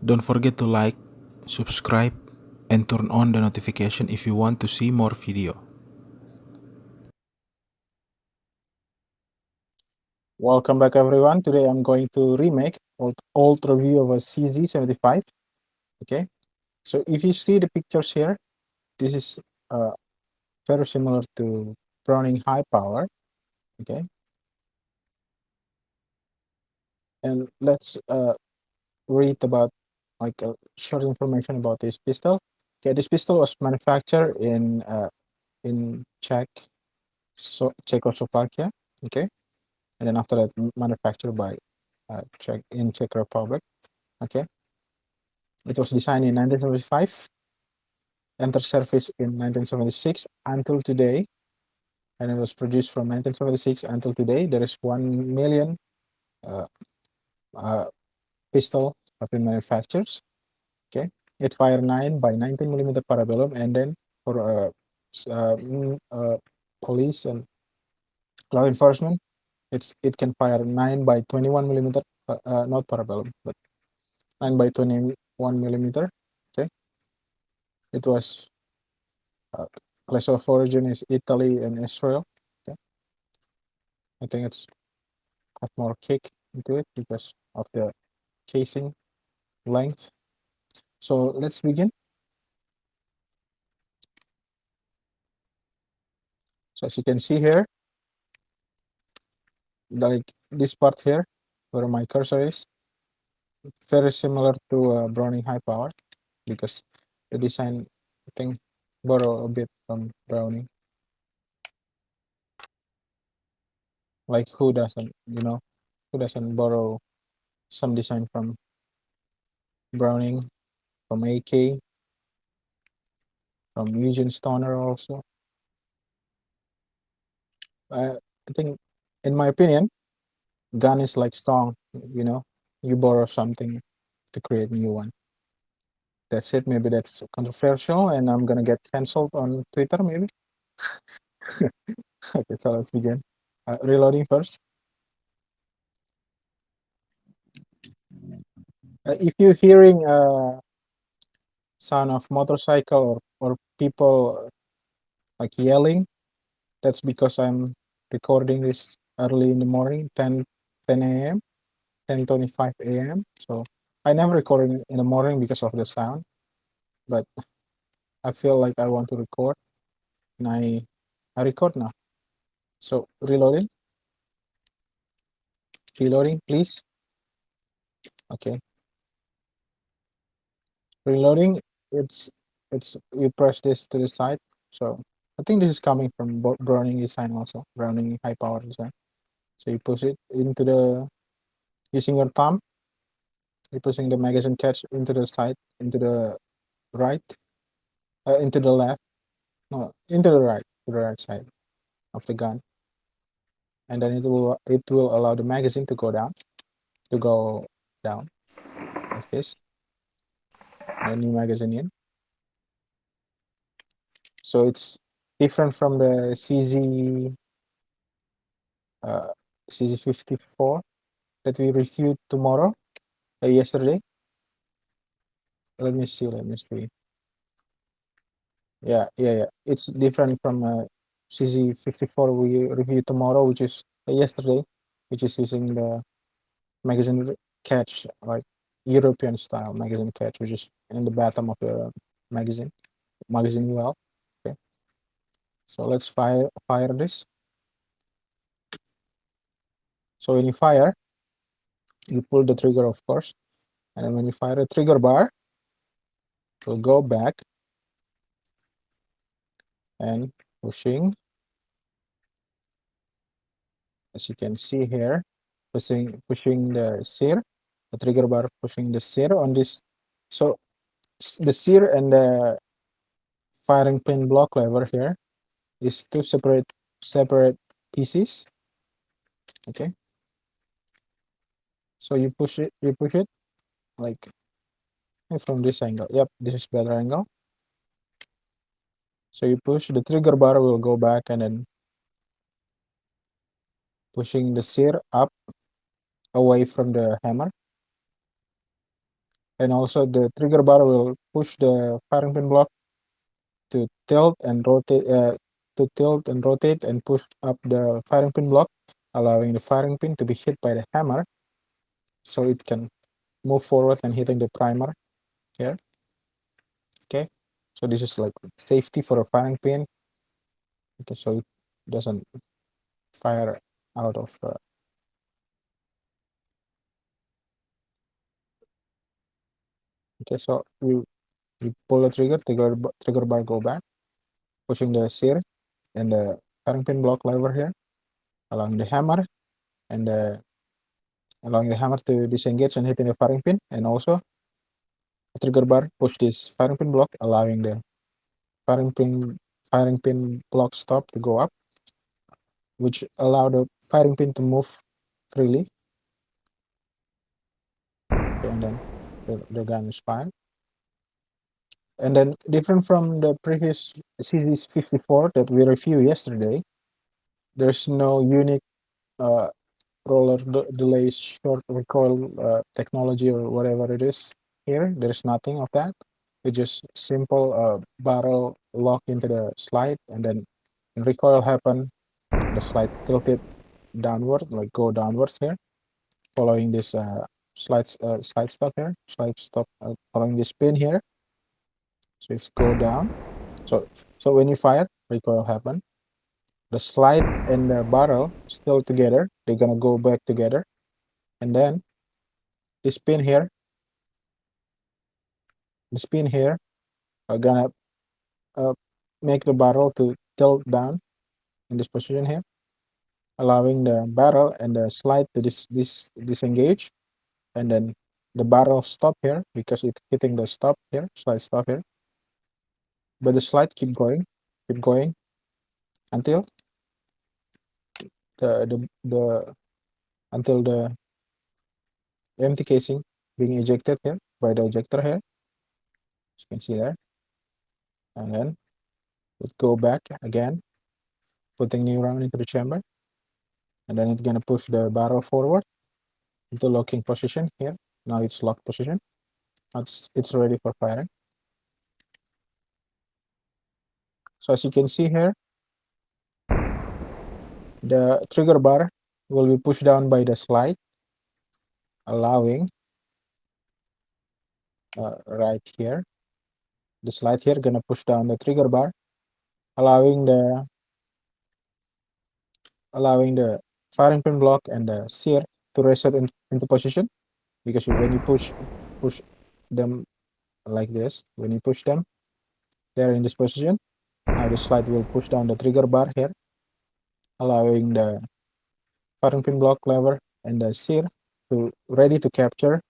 Don't forget to like, subscribe, and turn on the notification if you want to see more video. Welcome back everyone. Today I'm going to remake old review of a CZ-75. Okay, so if you see the pictures here, this is very similar to Browning high power. Okay, and let's read about like short information about this pistol. Okay, this pistol was manufactured in Czechoslovakia. Okay, and then after that manufactured by Czech Republic. Okay, it was designed in 1975, entered service in 1976 until today, and it was produced from 1976 until today. There is 1 million uh, uh, pistol have been manufactured. Okay, it fire 9 by 19 millimeter parabellum, and then for police and law enforcement, it can fire 9 by 21 millimeter, not parabellum, but 9 by 21 millimeter. Okay, it was place of origin is Italy and Israel. Okay. I think it's have more kick into it because of the casing length. So let's begin. So as you can see here, like this part here, where my cursor is, very similar to Browning high power because the design, I think, borrow a bit from Browning. Like who doesn't, who doesn't borrow some design from Browning, from AK, from Eugene Stoner also. I think, in my opinion, gun is like song, you borrow something to create new one. That's it. Maybe that's controversial and I'm gonna get cancelled on Twitter maybe. Okay, so let's begin. Reloading first. If you're hearing sound of motorcycle or people like yelling, that's because I'm recording this early in the morning, 10 a.m., 10:25 a.m. So I never record in the morning because of the sound, but I feel like I want to record, and I record now. So reloading, please. Okay, reloading. It's you press this to the side. So I think this is coming from Browning design also, Browning high power design. So you push it into the using your thumb. You're pushing the magazine catch into the side, into the right, into the left, no, into to the right side of the gun, and then it will allow the magazine to go down like this. A new magazine in. So it's different from the CZ-54 that we reviewed yesterday. Let me see. Yeah. It's different from CZ-54 we reviewed tomorrow, which is yesterday, which is using the magazine catch, like European style magazine catch, which is in the bottom of the magazine well. Okay, so let's fire this. So when you fire, you pull the trigger, of course, and then when you fire the trigger bar, it will go back and pushing, as you can see here, pushing the sear, the trigger bar pushing the sear on this. So the sear and the firing pin block lever here is two separate pieces. Okay, so you push it like from this angle. Yep, this is better angle. So you push the trigger bar will go back, and then pushing the sear up away from the hammer. and also the trigger bar will push the firing pin block to tilt and rotate and push up the firing pin block, allowing the firing pin to be hit by the hammer, so it can move forward and hitting the primer here. Okay, so this is like safety for a firing pin. Okay, so it doesn't fire out of. Okay, so you pull the trigger bar go back, pushing the sear and the firing pin block lever here, allowing the hammer and allowing the hammer to disengage and hitting the firing pin, and also the trigger bar push this firing pin block, allowing the firing pin firing pin block stop to go up, which allow the firing pin to move freely. Okay, and then the gun is fired. And then different from the previous CZ-54 that we reviewed yesterday, there's no unique roller delay short recoil technology or whatever it is here. There's nothing of that. It's just simple barrel lock into the slide, and then when recoil happen, the slide tilted downward, like go downwards here, following this slide stop here, slide stop following this pin here. So it's go down. So when you fire, recoil happen. The slide and the barrel still together. They're gonna go back together, and then this pin here, are gonna make the barrel to tilt down in this position here, allowing the barrel and the slide to disengage, and then the barrel stop here because it's hitting the stop here, slide stop here. But the slide keep going until the until the empty casing being ejected here by the ejector here, as you can see there, and then it go back again, putting new round into the chamber, and then it's gonna push the barrel forward into locking position here. Now it's locked position. It's ready for firing. So as you can see here, the trigger bar will be pushed down by the slide, allowing right here, the slide here gonna push down the trigger bar, allowing the firing pin block and the sear to reset into position, because when you push them like this, when you push them, they're in this position. Now the slide will push down the trigger bar here, allowing the firing pin block lever and the sear to ready to capture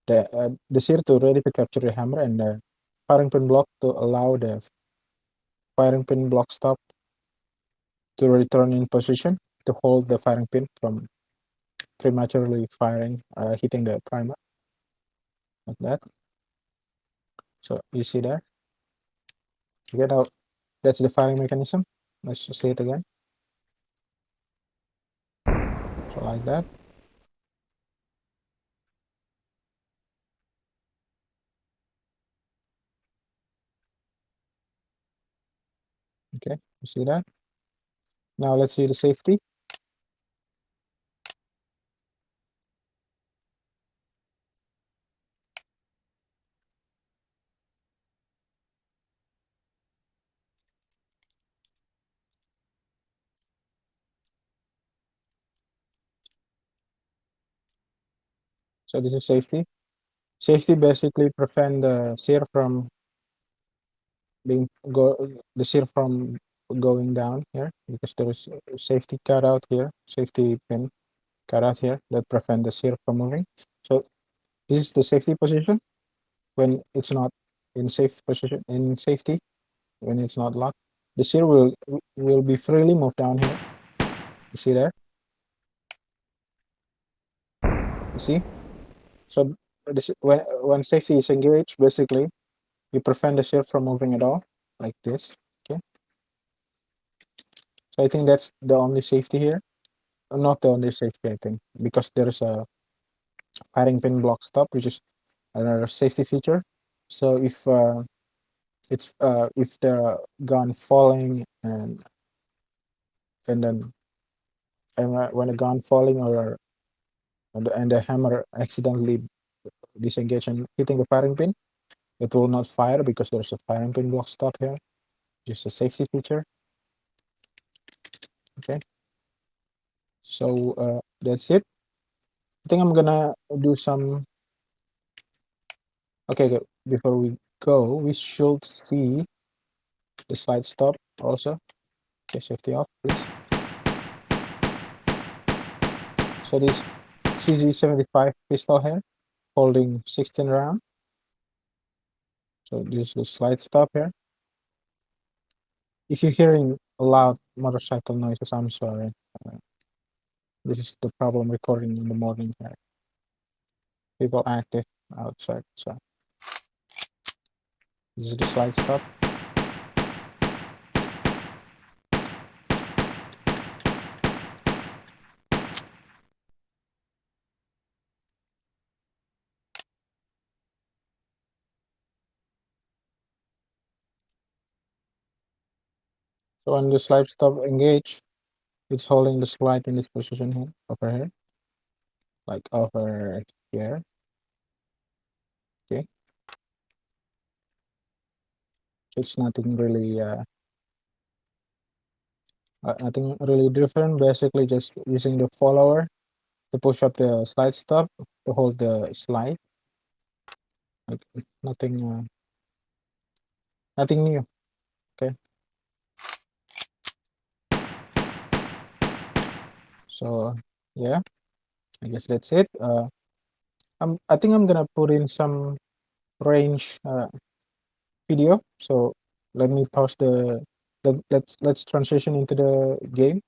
the sear to ready to capture the hammer, and the firing pin block to allow the firing pin block stop to return in position to hold the firing pin from prematurely firing, hitting the primer like that. So you see there. Okay, now that's the firing mechanism. Let's just see it again. So like that. Okay, you see that. Now let's see the safety. So this is safety. Safety basically prevent the sear from the sear from going down here, because there is a safety cutout here, safety pin cutout here that prevent the sear from moving. So this is the safety position when it's not in safe position, in safety when it's not locked. The sear will be freely moved down here. You see there? You see? So this when safety is engaged, basically you prevent the sear from moving at all, like this. Okay. So I think that's the only safety here. Not the only safety, I think, because there's a firing pin block stop, which is another safety feature. So if if the gun falling and then when the gun falling and the hammer accidentally disengage and hitting the firing pin, it will not fire because there's a firing pin block stop here. Just a safety feature. Okay. So that's it. I think I'm gonna do some. Okay, good. Before we go, we should see the slide stop also. Okay, safety off, please. So this CZ-75 pistol here, holding 16 round. So this is the slide stop here. If you're hearing loud motorcycle noises, I'm sorry. This is the problem recording in the morning here. People active outside. So this is the slide stop. So when the slide stop engage, it's holding the slide in this position here, over here, like over here. Okay. So it's nothing really nothing really different. Basically just using the follower to push up the slide stop to hold the slide. Like nothing nothing new. Okay. So yeah, I guess that's it. I think I'm gonna put in some range video. So let me pause the let's transition into the game.